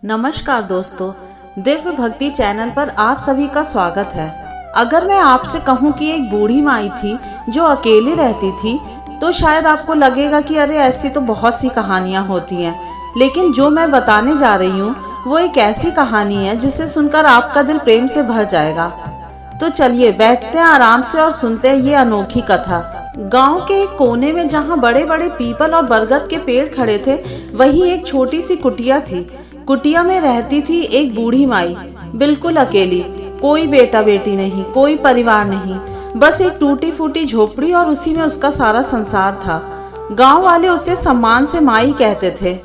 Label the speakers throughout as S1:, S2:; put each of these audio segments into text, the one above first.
S1: नमस्कार दोस्तों, दिव्य भक्ति चैनल पर आप सभी का स्वागत है। अगर मैं आपसे कहूँ कि एक बूढ़ी माई थी जो अकेली रहती थी तो शायद आपको लगेगा कि अरे ऐसी तो बहुत सी कहानियाँ होती हैं, लेकिन जो मैं बताने जा रही हूँ वो एक ऐसी कहानी है जिसे सुनकर आपका दिल प्रेम से भर जाएगा। तो चलिए बैठते हैं आराम से और सुनते हैं ये अनोखी कथा। गांव के एक कोने में जहाँ बड़े बड़े पीपल और बरगद के पेड़ खड़े थे, वहीं एक छोटी सी कुटिया थी। कुटिया में रहती थी एक बूढ़ी माई, बिल्कुल अकेली। कोई बेटा बेटी नहीं, कोई परिवार नहीं, बस एक टूटी फूटी झोपड़ी और उसी में उसका सारा संसार था। गांव वाले उसे सम्मान से माई कहते थे,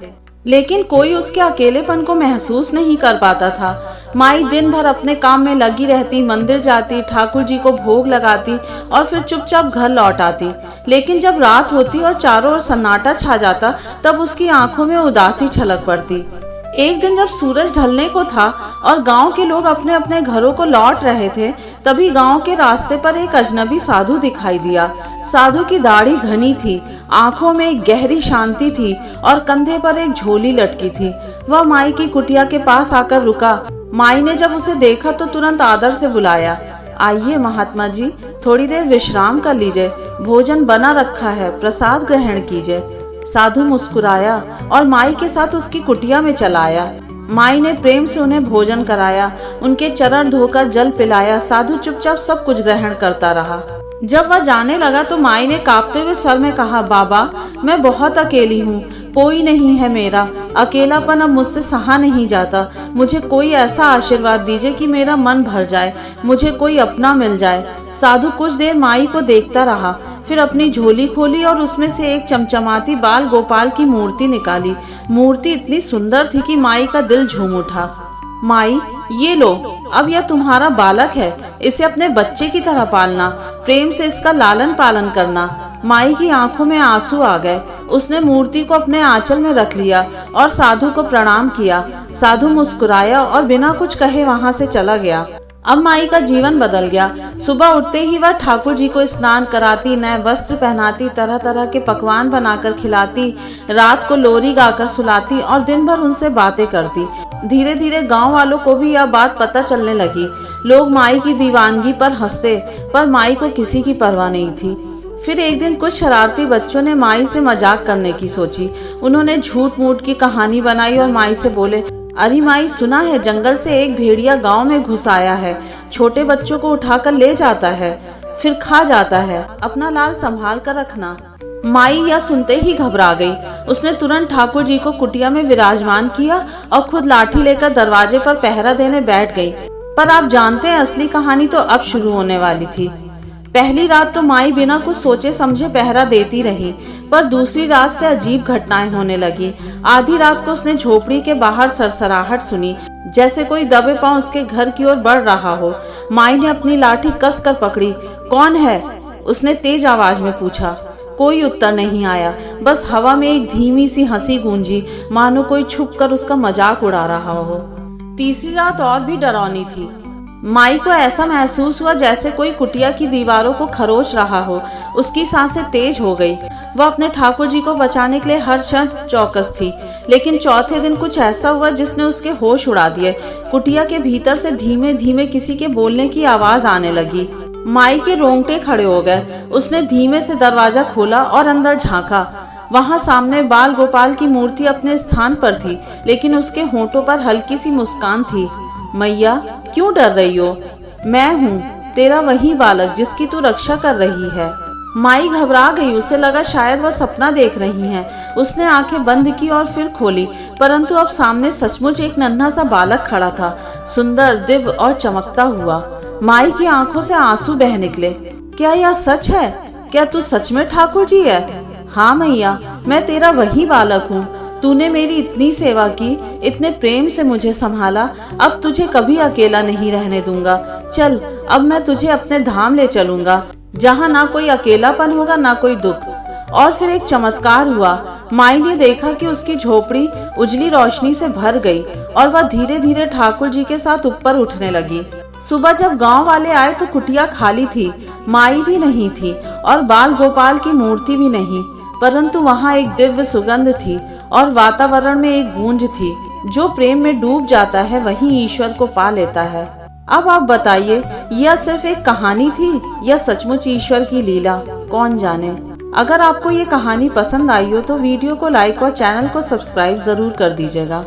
S1: लेकिन कोई उसके अकेलेपन को महसूस नहीं कर पाता था। माई दिन भर अपने काम में लगी रहती, मंदिर जाती, ठाकुर जी को भोग लगाती और फिर चुपचाप घर लौट आती। लेकिन जब रात होती और चारों ओर सन्नाटा छा जाता, तब उसकी आंखों में उदासी छलक पड़ती। एक दिन जब सूरज ढलने को था और गांव के लोग अपने अपने घरों को लौट रहे थे, तभी गांव के रास्ते पर एक अजनबी साधु दिखाई दिया। साधु की दाढ़ी घनी थी, आंखों में एक गहरी शांति थी और कंधे पर एक झोली लटकी थी। वह माई की कुटिया के पास आकर रुका। माई ने जब उसे देखा तो तुरंत आदर से बुलाया, आइए महात्मा जी, थोड़ी देर विश्राम कर लीजिए, भोजन बना रखा है, प्रसाद ग्रहण कीजिए। साधु मुस्कुराया और माई के साथ उसकी कुटिया में चला आया। माई ने प्रेम से उन्हें भोजन कराया, उनके चरण धोकर जल पिलाया। साधु चुपचाप सब कुछ ग्रहण करता रहा। जब वह जाने लगा तो माई ने कांपते हुए स्वर में कहा, बाबा, मैं बहुत अकेली हूँ, कोई नहीं है मेरा। अकेलापन अब मुझसे सहा नहीं जाता। मुझे कोई ऐसा आशीर्वाद दीजिए कि मेरा मन भर जाए, मुझे कोई अपना मिल जाए। साधु कुछ देर माई को देखता रहा, फिर अपनी झोली खोली और उसमें से एक चमचमाती बाल गोपाल की मूर्ति निकाली। मूर्ति इतनी सुंदर थी कि माई का दिल झूम उठा। माई, ये लो, अब यह तुम्हारा बालक है, इसे अपने बच्चे की तरह पालना, प्रेम से इसका लालन पालन करना। माई की आंखों में आंसू आ गए। उसने मूर्ति को अपने आंचल में रख लिया और साधु को प्रणाम किया। साधु मुस्कुराया और बिना कुछ कहे वहां से चला गया। अब माई का जीवन बदल गया। सुबह उठते ही वह ठाकुर जी को स्नान कराती, नए वस्त्र पहनाती, तरह तरह के पकवान बनाकर खिलाती, रात को लोरी गाकर सुलाती और दिन भर उनसे बातें करती। धीरे धीरे गांव वालों को भी यह बात पता चलने लगी। लोग माई की दीवानगी पर हंसते, पर माई को किसी की परवाह नहीं थी। फिर एक दिन कुछ शरारती बच्चों ने माई से मजाक करने की सोची। उन्होंने झूठ मूठ की कहानी बनाई और माई से बोले, अरे माई, सुना है जंगल से एक भेड़िया गांव में घुस आया है, छोटे बच्चों को उठाकर ले जाता है, फिर खा जाता है, अपना लाल संभाल कर रखना। माई यह सुनते ही घबरा गई। उसने तुरंत ठाकुर जी को कुटिया में विराजमान किया और खुद लाठी लेकर दरवाजे पर पहरा देने बैठ गई। पर आप जानते हैं, असली कहानी तो अब शुरू होने वाली थी। पहली रात तो माई बिना कुछ सोचे समझे पहरा देती रही, पर दूसरी रात से अजीब घटनाएं होने लगी। आधी रात को उसने झोपड़ी के बाहर सरसराहट सुनी, जैसे कोई दबे पांव उसके घर की ओर बढ़ रहा हो। माई ने अपनी लाठी कसकर पकड़ी। कौन है? उसने तेज आवाज में पूछा। कोई उत्तर नहीं आया, बस हवा में एक धीमी सी हंसी गूंजी, मानो कोई छुप कर उसका मजाक उड़ा रहा हो। तीसरी रात और भी डरावनी थी। माई को ऐसा महसूस हुआ जैसे कोई कुटिया की दीवारों को खरोच रहा हो। उसकी सांसें तेज हो गई। वह अपने ठाकुर जी को बचाने के लिए हर क्षण चौकस थी। लेकिन चौथे दिन कुछ ऐसा हुआ जिसने उसके होश उड़ा दिए। कुटिया के भीतर से धीमे धीमे किसी के बोलने की आवाज आने लगी। माई के रोंगटे खड़े हो गए। उसने धीमे से दरवाजा खोला और अंदर झांका। वहां सामने बाल गोपाल की मूर्ति अपने स्थान पर थी, लेकिन उसके होंठों पर हल्की सी मुस्कान थी। मैया, क्यों डर रही हो? मैं हूँ, तेरा वही बालक जिसकी तू रक्षा कर रही है। माई घबरा गई। उसे लगा शायद वह सपना देख रही हैं। उसने आंखें बंद की और फिर खोली, परंतु अब सामने सचमुच एक नन्हा सा बालक खड़ा था, सुंदर, दिव्य और चमकता हुआ। माई की आंखों से आंसू बह निकले। क्या यह सच है? क्या तू सच में ठाकुर जी है? हाँ मैया, मैं तेरा वही बालक हूँ। तूने मेरी इतनी सेवा की, इतने प्रेम से मुझे संभाला, अब तुझे कभी अकेला नहीं रहने दूंगा। चल, अब मैं तुझे अपने धाम ले चलूंगा, जहाँ ना कोई अकेलापन होगा, ना कोई दुख। और फिर एक चमत्कार हुआ। माई ने देखा कि उसकी झोपड़ी उजली रोशनी से भर गई और वह धीरे धीरे ठाकुर जी के साथ ऊपर उठने लगी। सुबह जब गांव वाले आए तो कुटिया खाली थी। माई भी नहीं थी और बाल गोपाल की मूर्ति भी नहीं, परंतु वहाँ एक दिव्य सुगंध थी और वातावरण में एक गूंज थी। जो प्रेम में डूब जाता है वही ईश्वर को पा लेता है। अब आप बताइए, यह सिर्फ एक कहानी थी या सचमुच ईश्वर की लीला, कौन जाने। अगर आपको ये कहानी पसंद आई हो तो वीडियो को लाइक और चैनल को सब्सक्राइब जरूर कर दीजिएगा।